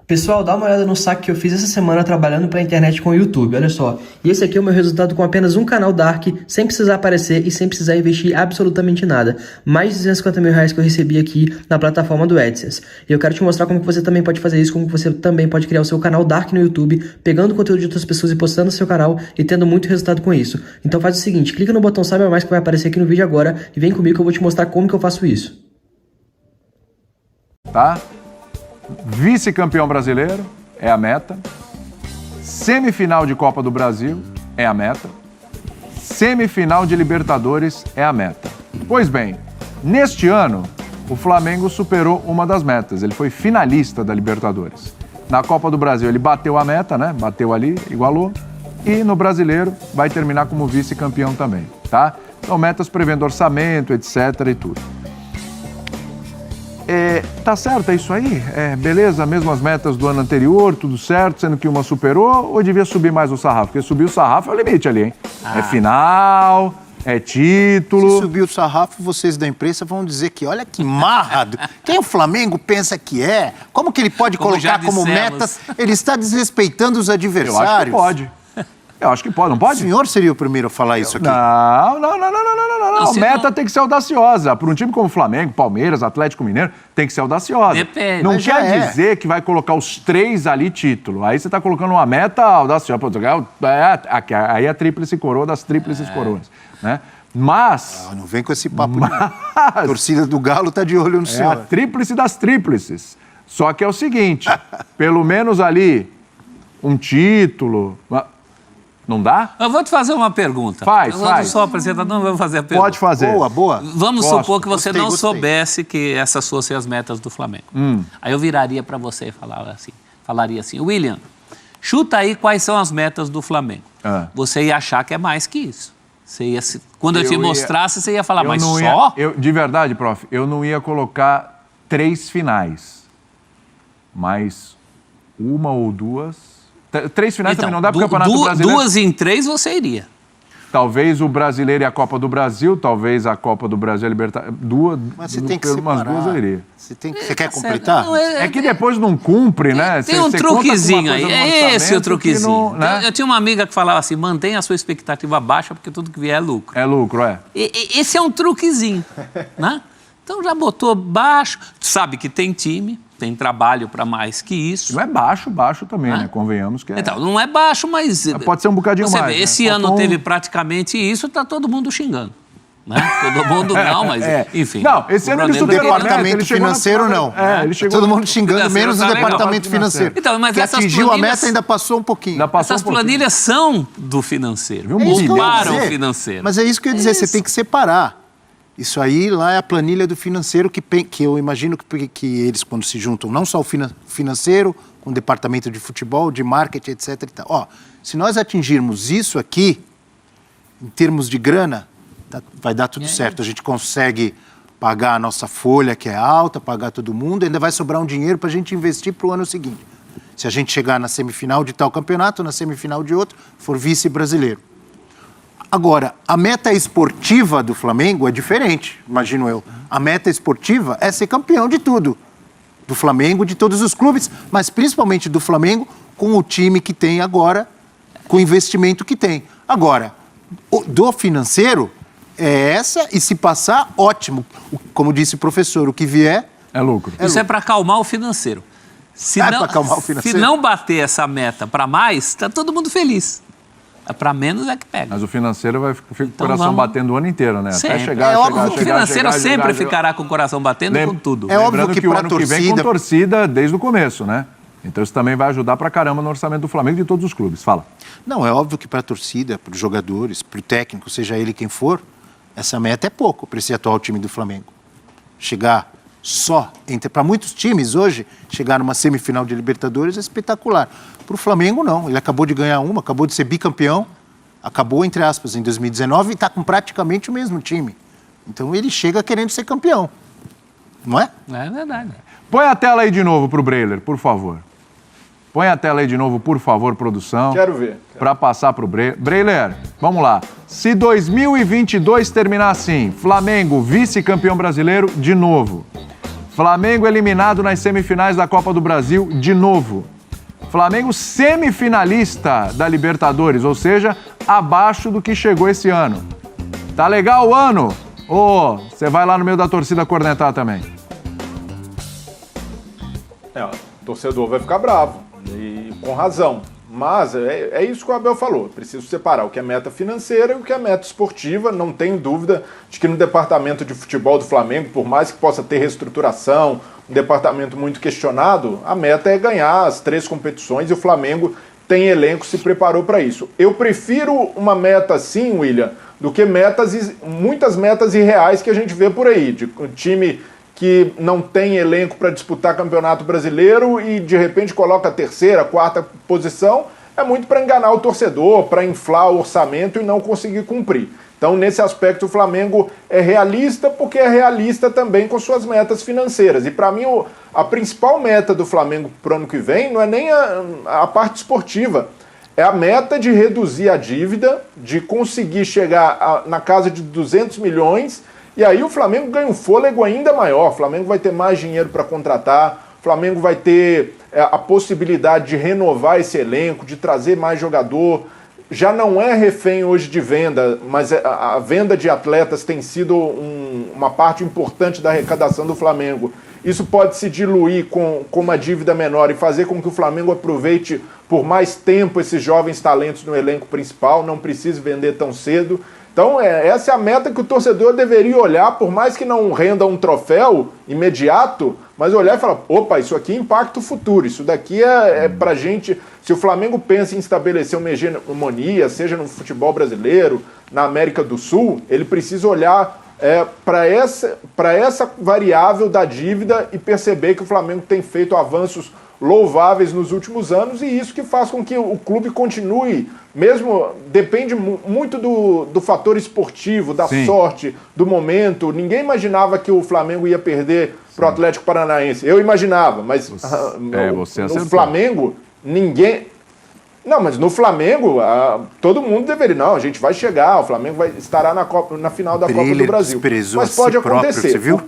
Pessoal, dá uma olhada no saque que eu fiz essa semana trabalhando pra internet com o YouTube, olha só. E esse aqui é o meu resultado com apenas um canal Dark, sem precisar aparecer e sem precisar investir absolutamente nada. Mais de 250 mil reais que eu recebi aqui na plataforma do AdSense. E eu quero te mostrar como que você também pode fazer isso, como que você também pode criar o seu canal Dark no YouTube, pegando conteúdo de outras pessoas e postando no seu canal e tendo muito resultado com isso. Então faz o seguinte, clica no botão Saiba Mais que vai aparecer aqui no vídeo agora e vem comigo que eu vou te mostrar como que eu faço isso. Tá? Vice-campeão brasileiro é a meta. Semifinal de Copa do Brasil é a meta. Semifinal de Libertadores é a meta. Pois bem, neste ano, o Flamengo superou uma das metas. Ele foi finalista da Libertadores. Na Copa do Brasil ele bateu a meta, né? Bateu ali, igualou. E no Brasileiro vai terminar como vice-campeão também, tá? Então metas prevendo orçamento, etc. e tudo. Tá certo, é isso aí? Beleza, mesmas metas do ano anterior, tudo certo, sendo que uma superou, ou devia subir mais o sarrafo? Porque subir o sarrafo é o limite ali, hein? É final, é título. Se subir o sarrafo, vocês da imprensa vão dizer que, olha que marrado. Quem o Flamengo pensa que é? Como que ele pode colocar como metas? Ele está desrespeitando os adversários. Eu acho que pode. Eu acho que pode, não pode? O senhor seria o primeiro a falar isso aqui? Não. Meta tem que ser audaciosa. Para um time como Flamengo, Palmeiras, Atlético Mineiro, tem que ser audaciosa. Depende. Não quer dizer que vai colocar os 3 ali título. Aí você está colocando uma meta audaciosa. Aí é a tríplice coroa das tríplices coroas. Né? Mas... não vem com esse papo. A torcida do Galo tá de olho no senhor. É a tríplice das tríplices. Só que é o seguinte, pelo menos ali, um título... Não dá? Eu vou te fazer uma pergunta. Faz. Eu não sou apresentador, não vou fazer a pergunta. Pode fazer. Boa. Vamos supor que você não Gostei. soubesse que essas fossem as metas do Flamengo. Aí eu viraria para você e falaria assim, William, chuta aí quais são as metas do Flamengo. Você ia achar que é mais que isso. Quando eu te mostrasse, você ia falar, mas só? De verdade, prof, eu não ia colocar 3 finais, mas uma ou 2... 3 finais também não dá para o Campeonato Brasileiro. 2 em 3 você iria. Talvez o Brasileiro e a Copa do Brasil, talvez a Copa do Brasil e a Libertadores. Mas você tem que separar. Umas 2 eu iria. Você quer completar? Não, é que depois não cumpre, né? Tem um truquezinho aí. É esse o truquezinho. Não, né? Eu tinha uma amiga que falava assim, mantenha a sua expectativa baixa porque tudo que vier é lucro. É lucro, é. Esse é um truquezinho, né? Então já botou baixo, sabe que tem time, tem trabalho para mais que isso. Não é baixo também, né? Convenhamos que é. Então, não é baixo, mas... Pode ser um bocadinho mais. Vê, esse ano teve praticamente isso, tá todo mundo xingando. Né? Todo mundo não, mas enfim. Não, esse ano ele O departamento financeiro não. Ele chegou todo mundo xingando, menos o departamento financeiro. Então, mas que essas atingiu a meta ainda passou um pouquinho. Essas planilhas são do financeiro. Para o financeiro. Mas é isso que eu ia dizer, você tem que separar. Isso aí lá é a planilha do financeiro que eu imagino que eles, quando se juntam, não só o financeiro, com o departamento de futebol, de marketing, etc. E tal. Ó, se nós atingirmos isso aqui, em termos de grana, vai dar tudo certo. A gente consegue pagar a nossa folha, que é alta, pagar todo mundo, ainda vai sobrar um dinheiro para a gente investir para o ano seguinte. Se a gente chegar na semifinal de tal campeonato, na semifinal de outro, for vice-brasileiro. Agora, a meta esportiva do Flamengo é diferente, imagino eu. A meta esportiva é ser campeão de tudo. Do Flamengo, de todos os clubes, mas principalmente do Flamengo, com o time que tem agora, com o investimento que tem. Agora, do financeiro, é essa, e se passar, ótimo. Como disse o professor, o que vier... É lucro. Isso é para acalmar o financeiro. Para acalmar o financeiro? Se não bater essa meta para mais, está todo mundo feliz. Para menos é que pega. Mas o financeiro vai ficar com o coração batendo o ano inteiro, né? Sempre. Até chegar, o financeiro sempre ficará com o coração batendo com tudo. É óbvio que o ano que vem com torcida desde o começo, né? Então isso também vai ajudar pra caramba no orçamento do Flamengo e de todos os clubes. Fala. Não, é óbvio que para a torcida, para os jogadores, para o técnico, seja ele quem for, essa meta é pouco para esse atual time do Flamengo. Chegar só, para muitos times hoje, chegar numa semifinal de Libertadores é espetacular. Para o Flamengo, não. Ele acabou de ganhar uma, acabou de ser bicampeão, acabou, entre aspas, em 2019 e está com praticamente o mesmo time. Então ele chega querendo ser campeão. Não é? É verdade. Põe a tela aí de novo para o Breiler, por favor. Põe a tela aí de novo, por favor, produção. Quero ver. Para passar para o Breiler. Breiler, vamos lá. Se 2022 terminar assim, Flamengo vice-campeão brasileiro de novo, Flamengo eliminado nas semifinais da Copa do Brasil de novo. Flamengo semifinalista da Libertadores, ou seja, abaixo do que chegou esse ano. Tá legal o ano? Ou você vai lá no meio da torcida cornetar também? O torcedor vai ficar bravo, e com razão. Mas é isso que o Abel falou, preciso separar o que é meta financeira e o que é meta esportiva. Não tenho dúvida de que no departamento de futebol do Flamengo, por mais que possa ter reestruturação, um departamento muito questionado, a meta é ganhar as 3 competições e o Flamengo tem elenco, se preparou para isso. Eu prefiro uma meta assim, William, do que muitas metas irreais que a gente vê por aí, de um time que não tem elenco para disputar campeonato brasileiro e de repente coloca a 3ª, 4ª posição, é muito para enganar o torcedor, para inflar o orçamento e não conseguir cumprir. Então, nesse aspecto, o Flamengo é realista porque é realista também com suas metas financeiras. E para mim, a principal meta do Flamengo para o ano que vem não é nem a parte esportiva, é a meta de reduzir a dívida, de conseguir chegar na casa de 200 milhões. E aí o Flamengo ganha um fôlego ainda maior. O Flamengo vai ter mais dinheiro para contratar, o Flamengo vai ter a possibilidade de renovar esse elenco, de trazer mais jogador. Já não é refém hoje de venda, mas a venda de atletas tem sido uma parte importante da arrecadação do Flamengo. Isso pode se diluir com uma dívida menor e fazer com que o Flamengo aproveite por mais tempo esses jovens talentos no elenco principal, não precise vender tão cedo. Então, essa é a meta que o torcedor deveria olhar, por mais que não renda um troféu imediato, mas olhar e falar, opa, isso aqui impacta o futuro, isso daqui é pra gente... Se o Flamengo pensa em estabelecer uma hegemonia, seja no futebol brasileiro, na América do Sul, ele precisa olhar para essa variável da dívida e perceber que o Flamengo tem feito avanços louváveis nos últimos anos, e isso que faz com que o clube continue, mesmo depende muito do fator esportivo, da sorte, do momento. Ninguém imaginava que o Flamengo ia perder para o Atlético Paranaense. Eu imaginava, mas no Flamengo, ninguém... Não, mas no Flamengo, todo mundo deveria... Não, a gente vai chegar, o Flamengo estará na final da Copa do Brasil. Mas pode acontecer. Você viu?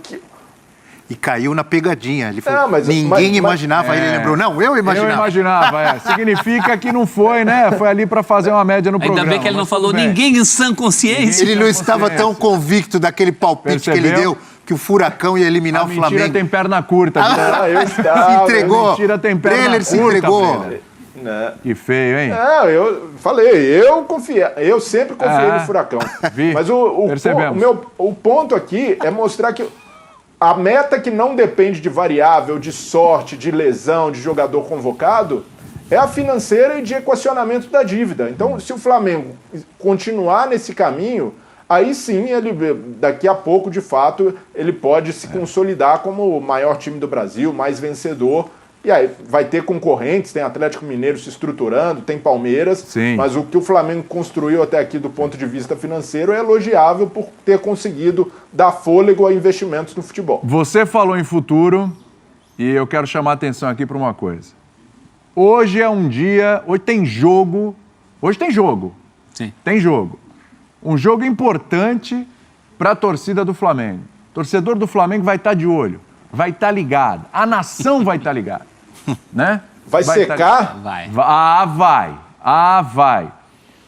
E caiu na pegadinha. Ele falou, ninguém imaginava. Aí ele lembrou, não, eu imaginava. Eu imaginava, Significa que não foi, né? Foi ali para fazer uma média no programa. Ainda bem que ele não falou ninguém em sã consciência. Ele não estava tão convicto daquele palpite que ele deu, que o Furacão ia eliminar o Flamengo. A mentira tem perna curta. Eu estava. Se entregou. A mentira tem perna curta. Se entregou. Que feio, hein? Eu falei, eu sempre confiei no Furacão. Mas o ponto aqui é mostrar que a meta que não depende de variável, de sorte, de lesão, de jogador convocado, é a financeira e de equacionamento da dívida. Então, se o Flamengo continuar nesse caminho, aí sim, daqui a pouco, de fato, ele pode se consolidar como o maior time do Brasil, mais vencedor. E aí vai ter concorrentes, tem Atlético Mineiro se estruturando, tem Palmeiras, mas o que o Flamengo construiu até aqui do ponto de vista financeiro é elogiável por ter conseguido dar fôlego a investimentos no futebol. Você falou em futuro e eu quero chamar a atenção aqui para uma coisa. Hoje é um dia, hoje tem jogo. Sim. Tem jogo. Um jogo importante para a torcida do Flamengo. O torcedor do Flamengo vai estar de olho, vai estar ligado, a nação vai estar ligada. Né? Vai secar? Vai.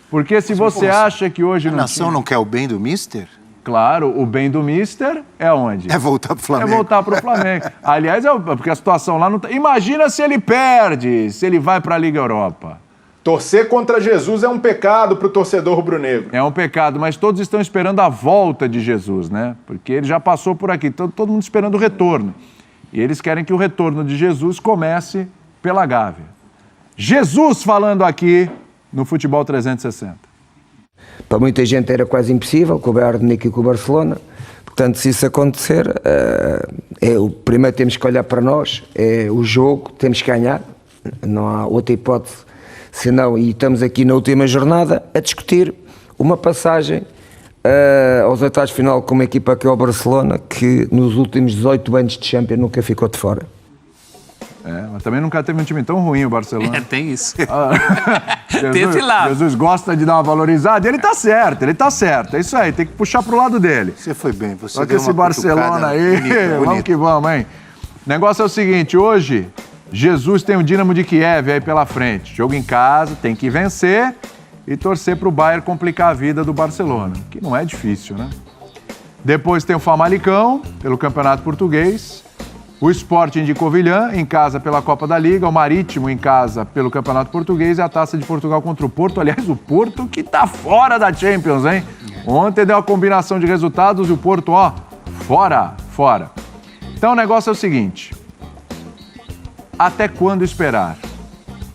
Porque se você acha que hoje... A nação não quer o bem do mister? Claro, o bem do mister é onde? É voltar pro Flamengo. É voltar pro Flamengo. Aliás, porque a situação lá não tá... Imagina se ele perde, se ele vai pra Liga Europa. Torcer contra Jesus é um pecado pro torcedor rubro-negro. É um pecado, mas todos estão esperando a volta de Jesus, né? Porque ele já passou por aqui, todo mundo esperando o retorno. E eles querem que o retorno de Jesus comece pela Gávea. Jesus falando aqui no Futebol 360. Para muita gente era quase impossível, com o Bayern de Munique e com o Barcelona. Portanto, se isso acontecer, primeiro temos que olhar para nós, é o jogo, temos que ganhar, não há outra hipótese, senão, e estamos aqui na última jornada a discutir uma passagem aos oitavos de final com uma equipa que é o Barcelona, que nos últimos 18 anos de Champions nunca ficou de fora. Mas também nunca teve um time tão ruim, o Barcelona. Tem isso. Tem esse lado. Jesus gosta de dar uma valorizada e ele tá certo. É isso aí, tem que puxar pro lado dele. Você foi bem, você só que esse Barcelona aí, vamos que vamos, hein? O negócio é o seguinte, hoje, Jesus tem o Dínamo de Kiev aí pela frente. Jogo em casa, tem que vencer e torcer para o Bayern complicar a vida do Barcelona, que não é difícil, né? Depois tem o Famalicão, pelo Campeonato Português, o Sporting de Covilhã, em casa pela Copa da Liga, o Marítimo em casa pelo Campeonato Português e a Taça de Portugal contra o Porto. Aliás, o Porto que tá fora da Champions, hein? Ontem deu uma combinação de resultados e o Porto, ó, fora. Então o negócio é o seguinte, até quando esperar?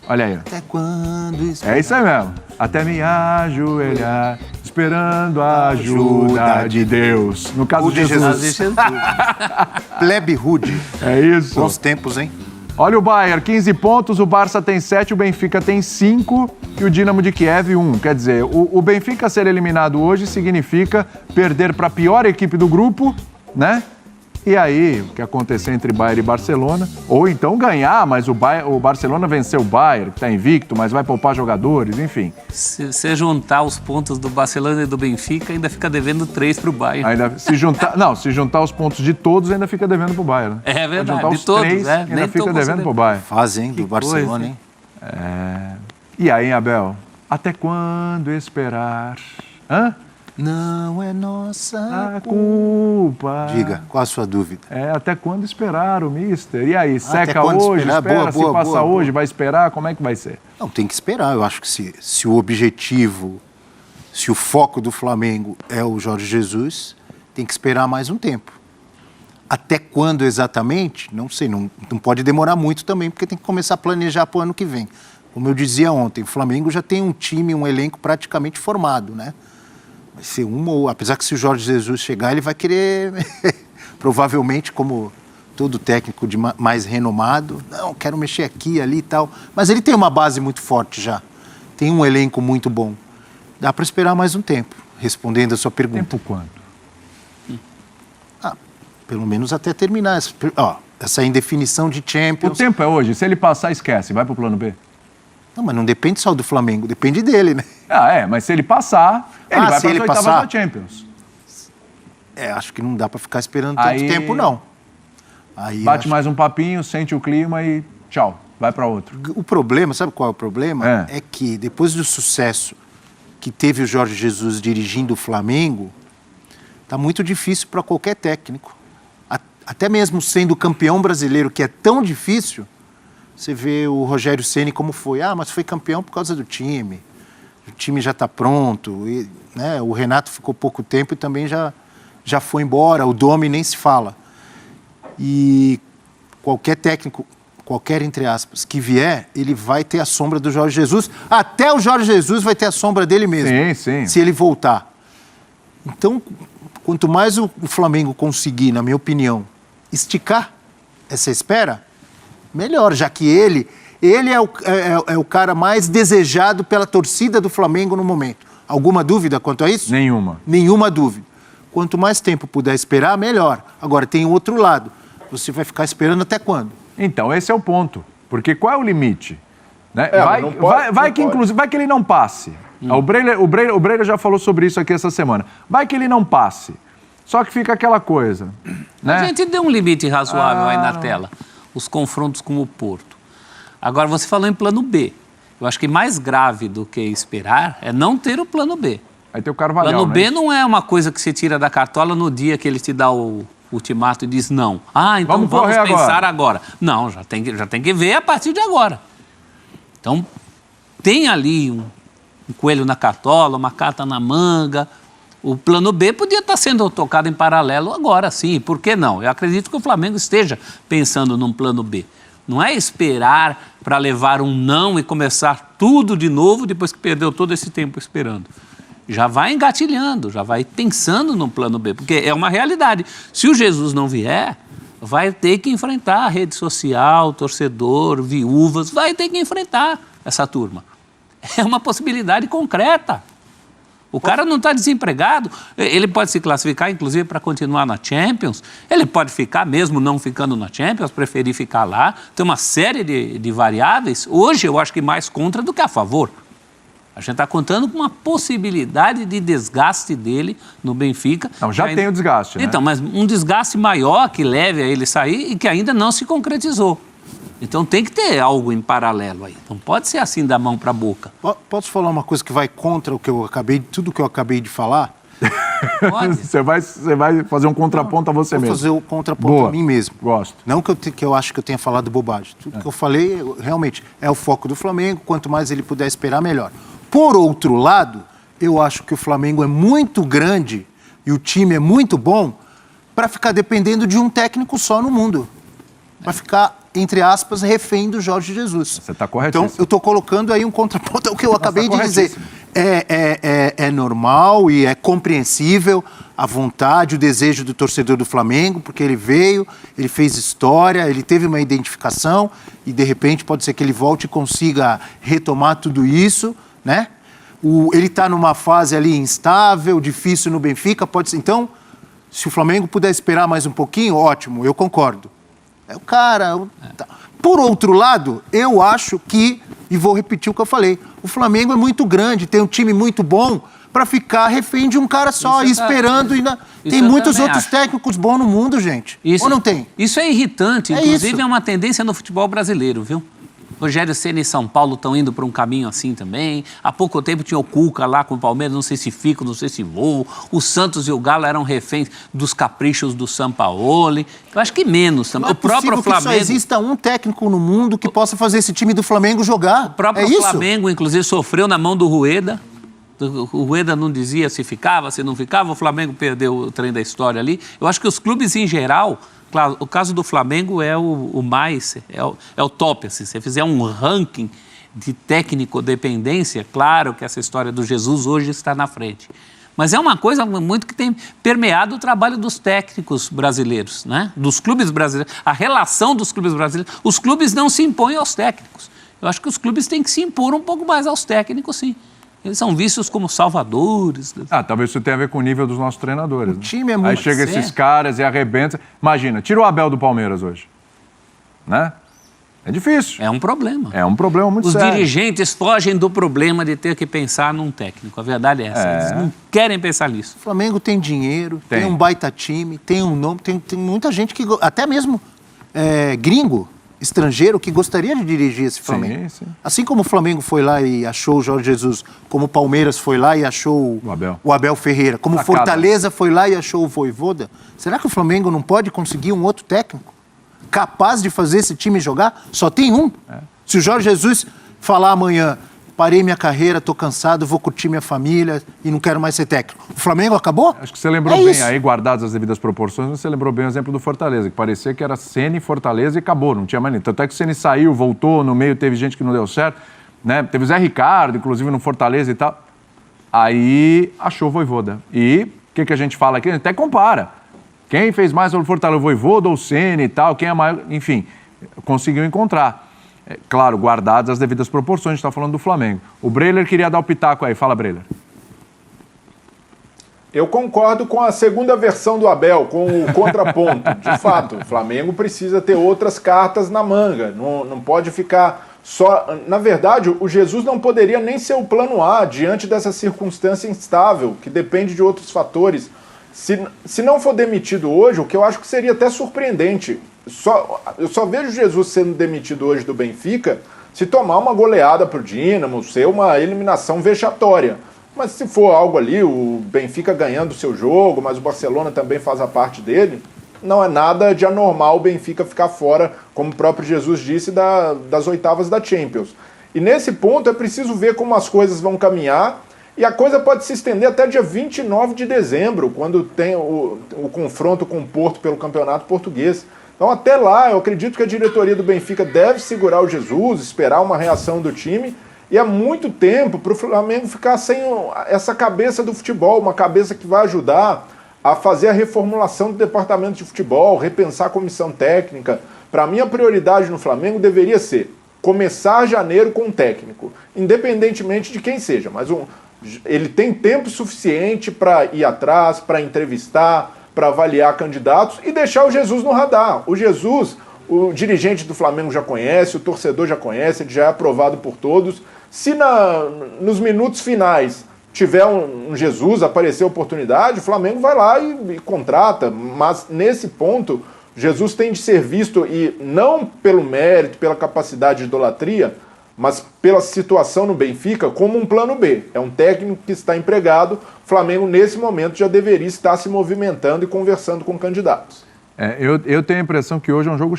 Olha aí. Até quando esperar? É isso aí mesmo. Até me ajoelhar, esperando a ajuda de Deus. No caso de Jesus. Plebe Rude. É isso. Bons tempos, hein? Olha o Bayern, 15 pontos, o Barça tem 7, o Benfica tem 5 e o Dínamo de Kiev 1. Quer dizer, o Benfica ser eliminado hoje significa perder para a pior equipe do grupo, né? E aí, o que acontecer entre Bayern e Barcelona, ou então ganhar, mas o Barcelona venceu o Bayern, que está invicto, mas vai poupar jogadores, enfim. Se você juntar os pontos do Barcelona e do Benfica, ainda fica devendo 3 para o Bayern. Se juntar os pontos de todos, ainda fica devendo pro Bayern. Né? É verdade, juntar de os todos, 3, ainda fica devendo pro Bayern. Fase, hein, do Barcelona, hein? E aí, Abel? Até quando esperar? Hã? Não é nossa A culpa. Diga, qual a sua dúvida? Até quando esperar o mister? E aí, Até seca quando hoje, esperar? espera, Boa, se passa boa, hoje, boa. vai esperar, como é que vai ser? Não, tem que esperar. Eu acho que se o objetivo, se o foco do Flamengo é o Jorge Jesus, tem que esperar mais um tempo. Até quando exatamente? Não sei, não pode demorar muito também, porque tem que começar a planejar para o ano que vem. Como eu dizia ontem, o Flamengo já tem um time, um elenco praticamente formado, né? Vai ser apesar que se o Jorge Jesus chegar, ele vai querer, provavelmente, como todo técnico de mais renomado, não, quero mexer aqui, ali e tal. Mas ele tem uma base muito forte já, tem um elenco muito bom. Dá para esperar mais um tempo, respondendo a sua pergunta. Tempo quanto? Pelo menos até terminar essa indefinição de Champions. O tempo é hoje, se ele passar, esquece, vai pro plano B. Não, mas não depende só do Flamengo, depende dele, né? Mas se ele passar, ele vai para as oitavas da Champions. Acho que não dá para ficar esperando tanto tempo, não. Aí bate mais um papinho, sente o clima e tchau, vai para outro. O problema, sabe qual é o problema? É que depois do sucesso que teve o Jorge Jesus dirigindo o Flamengo, tá muito difícil para qualquer técnico. Até mesmo sendo campeão brasileiro, que é tão difícil, você vê o Rogério Ceni como foi. Mas foi campeão por causa do time. O time já está pronto. E, né, o Renato ficou pouco tempo e também já foi embora. O Domi nem se fala. E qualquer técnico, qualquer entre aspas, que vier, ele vai ter a sombra do Jorge Jesus. Até o Jorge Jesus vai ter a sombra dele mesmo. Sim. Se ele voltar. Então, quanto mais o Flamengo conseguir, na minha opinião, esticar essa espera, melhor, já que ele é o cara mais desejado pela torcida do Flamengo no momento. Alguma dúvida quanto a isso? Nenhuma. Nenhuma dúvida. Quanto mais tempo puder esperar, melhor. Agora, tem o outro lado. Você vai ficar esperando até quando? Então, esse é o ponto. Porque qual é o limite? Né? Vai que ele não passe. O Breila já falou sobre isso aqui essa semana. Vai que ele não passe. Só que fica aquela coisa. Né? A gente deu um limite razoável aí na tela. Os confrontos com o Porto. Agora, você falou em plano B. Eu acho que mais grave do que esperar é não ter o plano B. Aí tem o Carvalhal, plano B né? não é uma coisa que você tira da cartola no dia que ele te dá o ultimato e diz não. Então vamos pensar agora. Não, já tem que ver a partir de agora. Então, tem ali um coelho na cartola, uma carta na manga. O plano B podia estar sendo tocado em paralelo agora, sim. Por que não? Eu acredito que o Flamengo esteja pensando num plano B. Não é esperar para levar um não e começar tudo de novo depois que perdeu todo esse tempo esperando. Já vai engatilhando, já vai pensando no plano B, porque é uma realidade. Se o Jesus não vier, vai ter que enfrentar a rede social, torcedor, viúvas, vai ter que enfrentar essa turma. É uma possibilidade concreta. O cara não está desempregado, ele pode se classificar, inclusive, para continuar na Champions, ele pode ficar, mesmo não ficando na Champions, preferir ficar lá, tem uma série de variáveis. Hoje, eu acho que mais contra do que a favor. A gente está contando com uma possibilidade de desgaste dele no Benfica. Não, já tem o desgaste, né? Então, mas um desgaste maior que leve a ele sair e que ainda não se concretizou. Então tem que ter algo em paralelo aí. Não pode ser assim da mão para a boca. Posso falar uma coisa que vai contra tudo que eu acabei de falar? Pode. Você vai fazer um contraponto a você mesmo. Vou fazer o contraponto a mim mesmo. Gosto. Não que eu acho que eu tenha falado bobagem. Tudo que eu falei, realmente, é o foco do Flamengo. Quanto mais ele puder esperar, melhor. Por outro lado, eu acho que o Flamengo é muito grande e o time é muito bom para ficar dependendo de um técnico só no mundo. Para ficar, entre aspas, refém do Jorge Jesus. Você está corretíssimo. Então, eu estou colocando aí um contraponto ao que eu acabei de dizer. É normal e é compreensível a vontade, o desejo do torcedor do Flamengo, porque ele veio, ele fez história, ele teve uma identificação e, de repente, pode ser que ele volte e consiga retomar tudo isso, né? Ele está numa fase ali instável, difícil no Benfica, pode ser. Então, se o Flamengo puder esperar mais um pouquinho, ótimo, eu concordo. É o cara... Por outro lado, eu acho que, e vou repetir o que eu falei, o Flamengo é muito grande, tem um time muito bom para ficar refém de um cara só, esperando. Tem muitos outros técnicos bons no mundo, gente. Ou não tem? Isso é irritante, inclusive é uma tendência no futebol brasileiro, viu? Rogério Ceni e São Paulo estão indo para um caminho assim também. Há pouco tempo tinha o Cuca lá com o Palmeiras, não sei se fico, não sei se vou. O Santos e o Galo eram reféns dos caprichos do Sampaoli. Eu acho que menos também. Não é possível que só exista um técnico no mundo que possa fazer esse time do Flamengo jogar. O próprio Flamengo, inclusive, sofreu na mão do Rueda. O Rueda não dizia se ficava, se não ficava. O Flamengo perdeu o trem da história ali. Eu acho que os clubes em geral... Claro, o caso do Flamengo é o mais, é o top, assim. Se você fizer um ranking de técnico-dependência, claro que essa história do Jesus hoje está na frente. Mas é uma coisa muito que tem permeado o trabalho dos técnicos brasileiros, né? Dos clubes brasileiros, a relação dos clubes brasileiros. Os clubes não se impõem aos técnicos. Eu acho que os clubes têm que se impor um pouco mais aos técnicos, sim. Eles são vistos como salvadores. Talvez isso tenha a ver com o nível dos nossos treinadores. O time é muito... Aí chega esses caras e arrebenta. Imagina, tira o Abel do Palmeiras hoje. Né? É difícil. É um problema. É um problema muito sério. Os dirigentes fogem do problema de ter que pensar num técnico. A verdade é essa. Eles não querem pensar nisso. O Flamengo tem dinheiro, tem um baita time, tem um nome, tem muita gente que... Até mesmo gringo, estrangeiro, que gostaria de dirigir esse Flamengo. Sim. Assim como o Flamengo foi lá e achou o Jorge Jesus, como o Palmeiras foi lá e achou o Abel Ferreira, como o Fortaleza foi lá e achou o Vojvoda, será que o Flamengo não pode conseguir um outro técnico capaz de fazer esse time jogar? Só tem um. Se o Jorge Jesus falar amanhã, parei minha carreira, tô cansado, vou curtir minha família e não quero mais ser técnico. O Flamengo acabou? Acho que você lembrou bem, isso. Aí guardadas as devidas proporções, você lembrou bem o exemplo do Fortaleza, que parecia que era Ceni, Fortaleza e acabou, não tinha mais nem. Tanto é que o Ceni saiu, voltou, no meio teve gente que não deu certo, né? Teve o Zé Ricardo, inclusive no Fortaleza e tal. Aí achou o Vojvoda. E o que a gente fala aqui? A gente até compara. Quem fez mais pelo Fortaleza, o Vojvoda ou o Ceni e tal, quem é maior, enfim, conseguiu encontrar. Claro, guardadas as devidas proporções, a gente está falando do Flamengo. O Breiler queria dar o pitaco aí. Fala, Breiler. Eu concordo com a segunda versão do Abel, com o contraponto. De fato, o Flamengo precisa ter outras cartas na manga. Não pode ficar só... Na verdade, o Jesus não poderia nem ser o plano A diante dessa circunstância instável, que depende de outros fatores. Se não for demitido hoje, o que eu acho que seria até surpreendente... Eu só vejo Jesus sendo demitido hoje do Benfica se tomar uma goleada para o Dínamo, ser uma eliminação vexatória. Mas se for algo ali, o Benfica ganhando o seu jogo, mas o Barcelona também faz a parte dele, não é nada de anormal o Benfica ficar fora, como o próprio Jesus disse, das oitavas da Champions. E nesse ponto é preciso ver como as coisas vão caminhar, e a coisa pode se estender até dia 29 de dezembro, quando tem o confronto com o Porto pelo Campeonato Português. Então, até lá, eu acredito que a diretoria do Benfica deve segurar o Jesus, esperar uma reação do time, e é muito tempo para o Flamengo ficar sem essa cabeça do futebol, uma cabeça que vai ajudar a fazer a reformulação do departamento de futebol, repensar a comissão técnica. Para mim, a prioridade no Flamengo deveria ser começar janeiro com um técnico, independentemente de quem seja, mas ele tem tempo suficiente para ir atrás, para entrevistar, para avaliar candidatos e deixar o Jesus no radar. O Jesus, o dirigente do Flamengo já conhece, o torcedor já conhece, ele já é aprovado por todos. Se nos minutos finais tiver um Jesus, aparecer oportunidade, o Flamengo vai lá e contrata. Mas nesse ponto, Jesus tem de ser visto, e não pelo mérito, pela capacidade de idolatria, mas pela situação no Benfica, como um plano B. É um técnico que está empregado. O Flamengo, nesse momento, já deveria estar se movimentando e conversando com candidatos. Eu tenho a impressão que hoje é um jogo.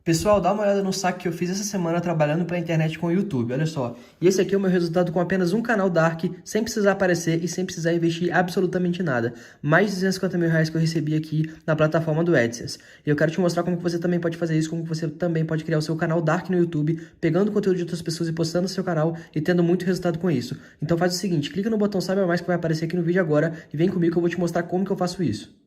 Pessoal, dá uma olhada no saque que eu fiz essa semana trabalhando pra internet com o YouTube, olha só. E esse aqui é o meu resultado com apenas um canal Dark, sem precisar aparecer e sem precisar investir absolutamente nada. Mais de 250 mil reais que eu recebi aqui na plataforma do AdSense. E eu quero te mostrar como que você também pode fazer isso, como que você também pode criar o seu canal Dark no YouTube, pegando conteúdo de outras pessoas e postando no seu canal e tendo muito resultado com isso. Então faz o seguinte, clica no botão Saiba Mais que vai aparecer aqui no vídeo agora e vem comigo que eu vou te mostrar como que eu faço isso.